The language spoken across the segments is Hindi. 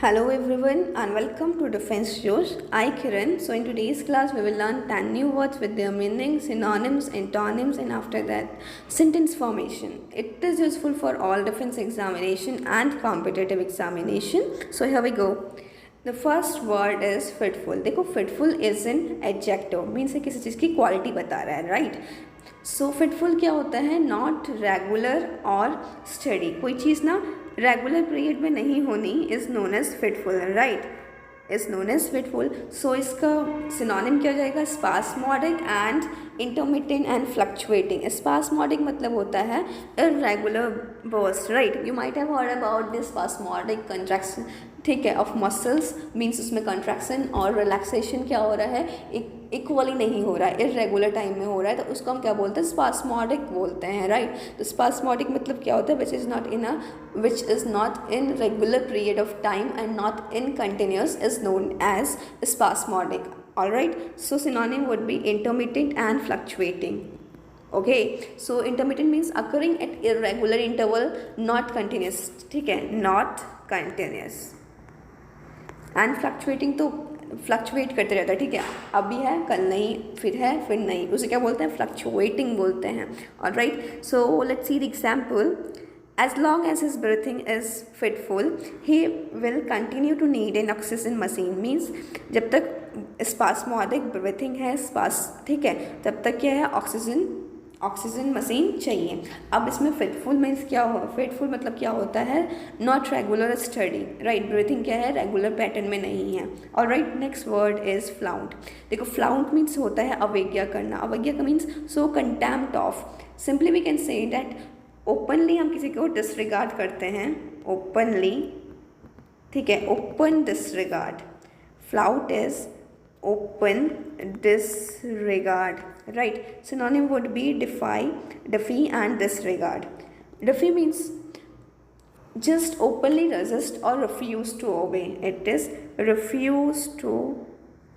Hello everyone and welcome to Defense Josh. I Kiran. So in today's class we will learn 10 new words with their meaning, synonyms, antonyms and after that sentence formation. It is useful for all defense examination and competitive examination. So here we go. The first word is fitful. देखो fitful is an adjective means किसी चीज़ की quality बता रहा है right. सो फिटफुल क्या होता है नॉट रेगुलर और स्टडी कोई चीज़ ना रेगुलर पीरियड में नहीं होनी is known as fitful right is known as fitful. So इसका सिनोनिम क्या हो जाएगा spasmodic and intermittent and fluctuating. Spasmodic मतलब होता है irregular burst right. You might have heard about this spasmodic contraction ठीक है ऑफ मसल्स मीन्स उसमें कंट्रैक्शन और रिलैक्सेशन क्या हो रहा है इक्वली नहीं हो रहा है इरेगुलर टाइम में हो रहा है तो उसको हम क्या बोलते हैं स्पास्मोडिक बोलते हैं राइट. तो स्पास्मोडिक मतलब क्या होता है which is not in regular period of time and not in continuous is known as spasmodic. Alright, so synonym would be intermittent and fluctuating. Okay, so intermittent means occurring at irregular interval, not continuous. ठीक है, not continuous. And fluctuating तो फ्लक्चुएट करते रहता है ठीक है. अभी है कल नहीं फिर है फिर नहीं उसे क्या बोलते हैं फ्लक्चुएटिंग बोलते हैं. Alright, so let's see the example. As long as his breathing is fitful, he will continue to need an oxygen machine. Means जब तक स्पास्मोडिक ब्रीथिंग है ठीक है तब तक क्या है ऑक्सीजन मशीन चाहिए. अब इसमें फिटफुल मीन्स क्या हो फिटफुल मतलब क्या होता है not regular study right. Breathing क्या है रेगुलर पैटर्न में नहीं है. और right next word is flaunt. देखो फ्लाउंट मीन्स होता है अवज्ञा करना. अवज्ञा का means so contempt of. Simply we can say that openly हम किसी को डिसरिगार्ड करते हैं ओपनली ठीक है open disregard. Flout is open disregard right. Synonym would be defy and disregard. Defy means just openly resist or refuse to obey. It is refuse to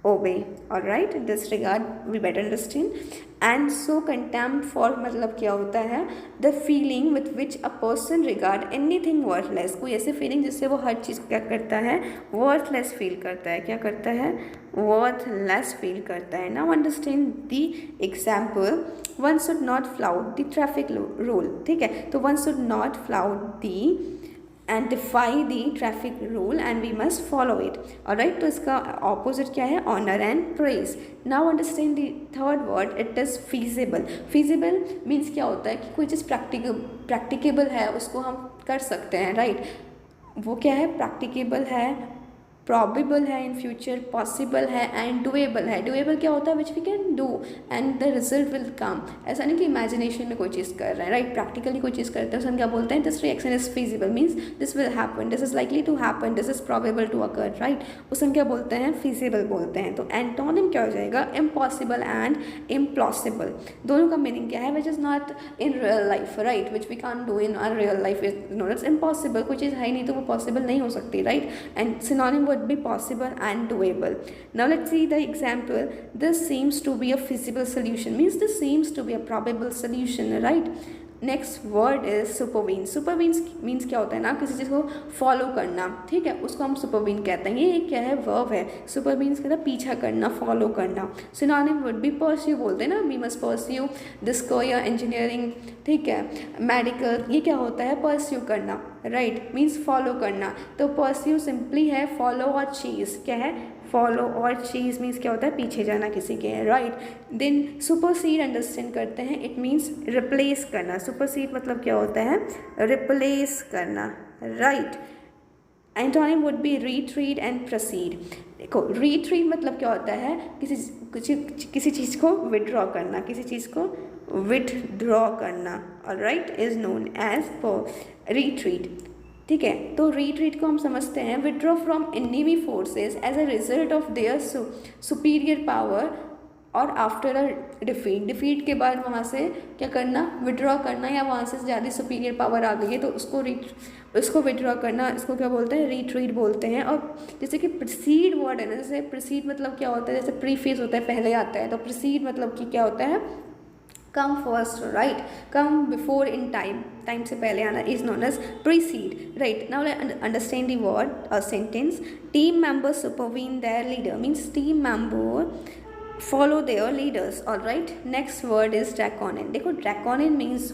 obey. All right, disregard we better understand. And so contempt for मतलब क्या होता है the feeling with which a person regard anything worthless. कोई ऐसे feeling जिससे वो हर चीज़ क्या करता है worthless feel करता है. क्या करता है worthless feel करता है. Now understand the example. One should not flout the traffic rule. ठीक है तो one should not flout the and defy the traffic rule and we must follow it. Alright, तो इसका opposite क्या है honor and praise. Now understand the third word. It is feasible. Feasible means क्या होता है कि कोई चीज़ practicable है उसको हम कर सकते हैं right. वो क्या है practicable है प्रॉबेबल है इन फ्यूचर पॉसिबल है एंड डूएबल है. डूएबल क्या होता है which we can do and the result will come. ऐसा नहीं कि इमेजिनेशन में कोई चीज़ कर रहे हैं राइट. प्रैक्टिकली कोई चीज़ करते हैं उसे हम क्या बोलते हैं this reaction is feasible means this will happen this is likely to happen this is probable to occur right. उसे हम क्या बोलते हैं फिजिबल बोलते हैं. तो एंटोनिम क्या हो जाएगा इम्पॉसिबल एंड इम्प्लॉसिबल. दोनों का मीनिंग क्या है which is not in real life right which we can do in our real life is not it's impossible. कोई चीज़ है ही नहीं तो वो पॉसिबल नहीं हो सकती right. And synonym would be possible and doable. Now let's see the example. This seems to be a feasible solution means this seems to be a probable solution right. Next word is supervene. Supervene means क्या होता है ना किसी चीज़ को फॉलो करना ठीक है उसको हम सुपरवीन कहते हैं. ये क्या है वर्ब है. सुपरवीन कहता है पीछा करना फॉलो करना. सिनोनिम वुड बी परस्यू बोलते हैं ना we must pursue this career engineering ठीक है मेडिकल. ये क्या होता है परस्यू करना राइट मीन्स फॉलो करना. तो परस्यू सिंपली है फॉलो और चीज़ क्या है फॉलो और चीज़ मीन्स क्या होता है पीछे जाना किसी के राइट. देन सुपरसीड अंडरस्टैंड करते हैं इट मीन्स रिप्लेस करना. सुपरसीड मतलब क्या होता है रिप्लेस करना right. Antonym would B retreat and proceed. देखो रिट्रीट मतलब क्या होता है किसी चीज़ को विड्रॉ करना किसी चीज़ को विथड्रॉ करना alright is known as retreat ठीक है. तो रिट्रीट को हम समझते हैं withdraw from enemy forces as a result of their superior power और आफ्टर अ डिफीट के बाद वहाँ से क्या करना विड्रॉ करना या वहाँ से ज़्यादा सुपीरियर पावर आ गई है तो उसको विड्रॉ करना इसको क्या बोलते हैं रिट्रीट बोलते हैं. और जैसे कि प्रीसीड वर्ड है ना जैसे प्रीसीड मतलब क्या होता है जैसे प्रीफेस होता है पहले आता है तो प्रीसीड मतलब कि क्या होता है come first right come before in time time से पहले आना is known as precede, right. Now understand the word और sentence. Team members supervene their leader means team member follow their leaders. All right, next word is draconian. देखो draconian means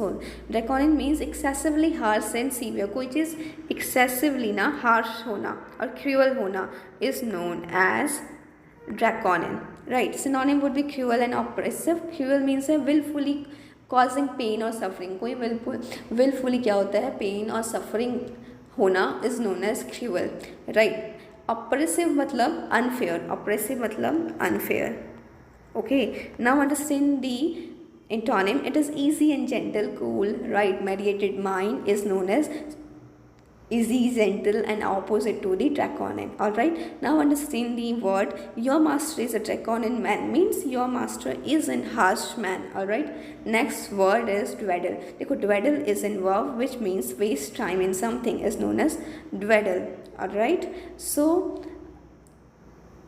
draconian means excessively harsh and severe. कोई चीज़ excessively ना harsh होना और cruel होना is known as draconian, right. Synonym would be cruel and oppressive. Cruel means है willfully causing pain or suffering. कोई willfully क्या होता है, pain और suffering होना is known as cruel, right. Oppressive मतलब unfair. Oppressive मतलब unfair. Okay, now understand the antonym. It is easy and gentle, cool, right. Mediated mind is known as easy, gentle, and opposite to the draconian. All right, now understand the word. Your master is a draconian man means your master is an harsh man. All right, next word is dawdle. देखो dawdle is a verb which means waste time in something is known as dawdle. All right, so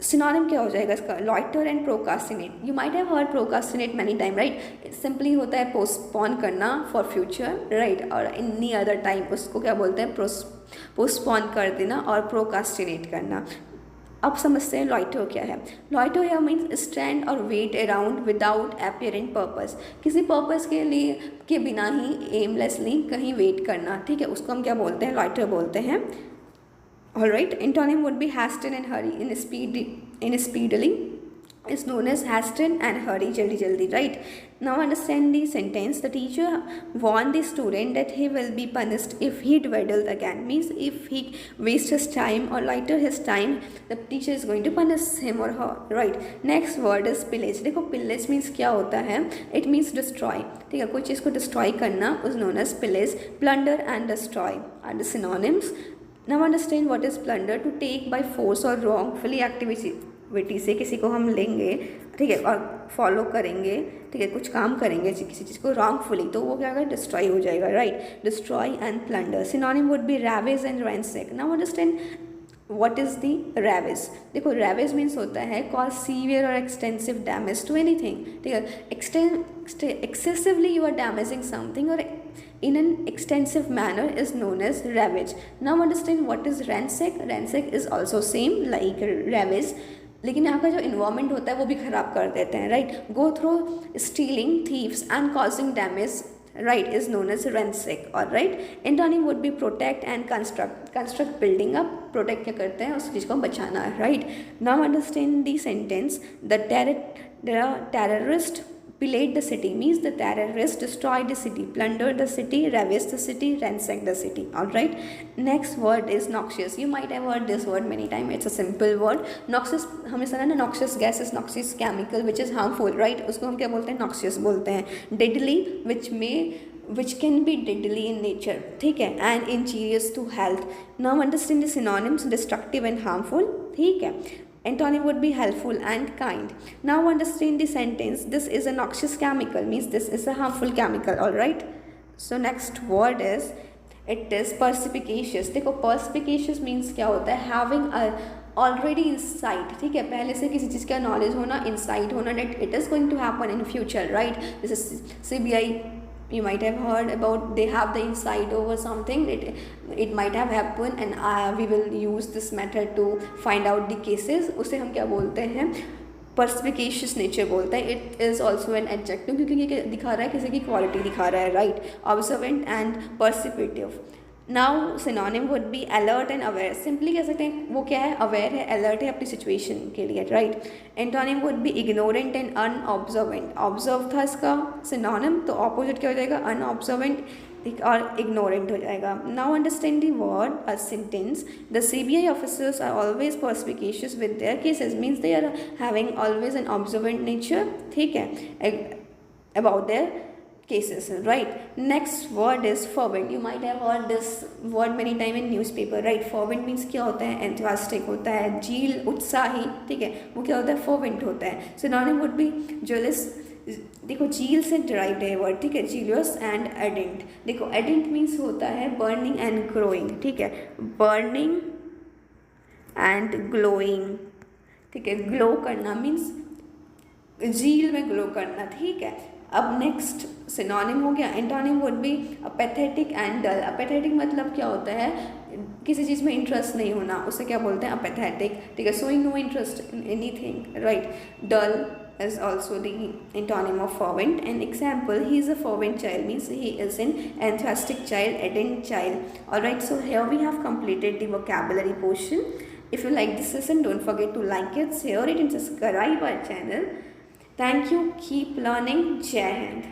synonym क्या हो जाएगा इसका, loiter and procrastinate. You might have heard procrastinate many time, right. Simply होता है पोस्टपोन करना फॉर फ्यूचर, राइट. और एनी अदर टाइम उसको क्या बोलते हैं, पोस्टपोन कर देना और प्रोकास्टिनेट करना. अब समझते हैं लॉइटर क्या है. लॉइटर है मीन्स स्टैंड और wait around without apparent purpose. किसी पर्पस के लिए के बिना ही एमलेसली कहीं वेट करना, ठीक है, उसको हम क्या बोलते हैं, लॉइटर बोलते हैं. All right, antonym would be hasten and hurry. In speedily is known as hasten and hurry, jaldi jaldi, right. Now understand the sentence. The teacher warned the student that he will be punished if he dawdled again. Means if he wastes his time or loiter his time, the teacher is going to punish him or her, right. Next word is pillage. देखो pillage means क्या होता है, it means destroy, ठीक है, कोई चीज़ को destroy करना is known as pillage. Plunder and destroy are the synonyms. Now understand what is plunder. To take by force or wrongfully activity से किसी को हम लेंगे, ठीक है, और फॉलो करेंगे, ठीक है, कुछ काम करेंगे किसी चीज़ को wrongfully, तो वो क्या होगा, डिस्ट्रॉय हो जाएगा, right. Destroy and plunder. Synonym would be ravage and ransack. Now understand what is the ravage. देखो ravage means होता है cause severe or extensive damage to anything, ठीक है. Excessively you are damaging something or in an extensive manner is known as ravage. Now understand what is ransack. Ransack is also same like ravage, लेकिन यहाँ का जो इन्वायरमेंट होता है वो भी ख़राब कर देते हैं, right. Go through stealing, thieves and causing damage, right, is known as ransack. All right, antonym would be protect and construct. Construct building up, protect क्या करते हैं, उस चीज़ को बचाना, right. Now understand the sentence. The terrorist pillaged the city means the terrorists destroyed the city, plundered the city, ravaged the city, ransacked the city. All right, next word is noxious. You might have heard this word many times. It's a simple word. Noxious हमने सुना ना, noxious gas is noxious chemical which is harmful, right. उसको हम क्या बोलते हैं, noxious बोलते हैं. Deadly which can be deadly in nature, ठीक है, and injurious to health. Now understand the synonyms. Destructive and harmful, ठीक है. Antonym would be helpful and kind. Now understand the sentence. This is a noxious chemical means this is a harmful chemical. All right, so next word is, it is perspicacious. देखो perspicacious means क्या होता है, having a already insight, ठीक है, पहले से किसी चीज़ का नॉलेज होना, insight होना that it is going to happen in future, right. This is CBI. You might have heard about they have the insight over something. It might have happened and we will use this method to find out the cases. उसे हम क्या बोलते हैं, perspicacious nature बोलते हैं. It is also an adjective क्योंकि ये दिखा रहा है, किसी की quality दिखा रहा है, right. Observant and perceptive. Now synonym would be alert and aware. Simply कह सकते हैं वो क्या है, अवेयर है, अलर्ट है अपनी सिचुएशन के लिए, right. Antonym would be ignorant and unobservant. Observe था इसका सिनोनिम, तो ऑपोजिट क्या हो जाएगा, अनऑब्जर्वेंट और इग्नोरेंट हो जाएगा. Now understand the word a sentence. The CBI officers are always perspicacious with their cases means they are having always an observant nature, ठीक है, about their cases, right. Next word is fervent. You might have heard this word many time in newspaper, right. Fervent means क्या होता है, enthusiastic होता है, जील, उत्साही, ठीक है, वो क्या होता है, fervent होता है. Synonym would be jealous. देखो जील से derived है वर्ड, ठीक है, jealous and ardent. देखो ardent means होता है burning and glowing, ठीक है, burning and glowing, ठीक है, ग्लो करना मीन्स जील में ग्लो करना, ठीक है. अब नेक्स्ट सिनोनिम हो गया. Antonym would be apathetic and dull. Apathetic मतलब क्या होता है, किसी चीज़ में इंटरेस्ट नहीं होना, उसे क्या बोलते हैं, अपेथेटिक. ठीक है, showing no interest in anything, right. Dull is also the antonym of fervent. An example, he is a fervent child means he is an enthusiastic child, ardent child. Alright, so here we have completed the vocabulary portion. If you like this lesson, don't forget to like it, share it and subscribe our channel. Thank you. Keep learning. Jai Hind.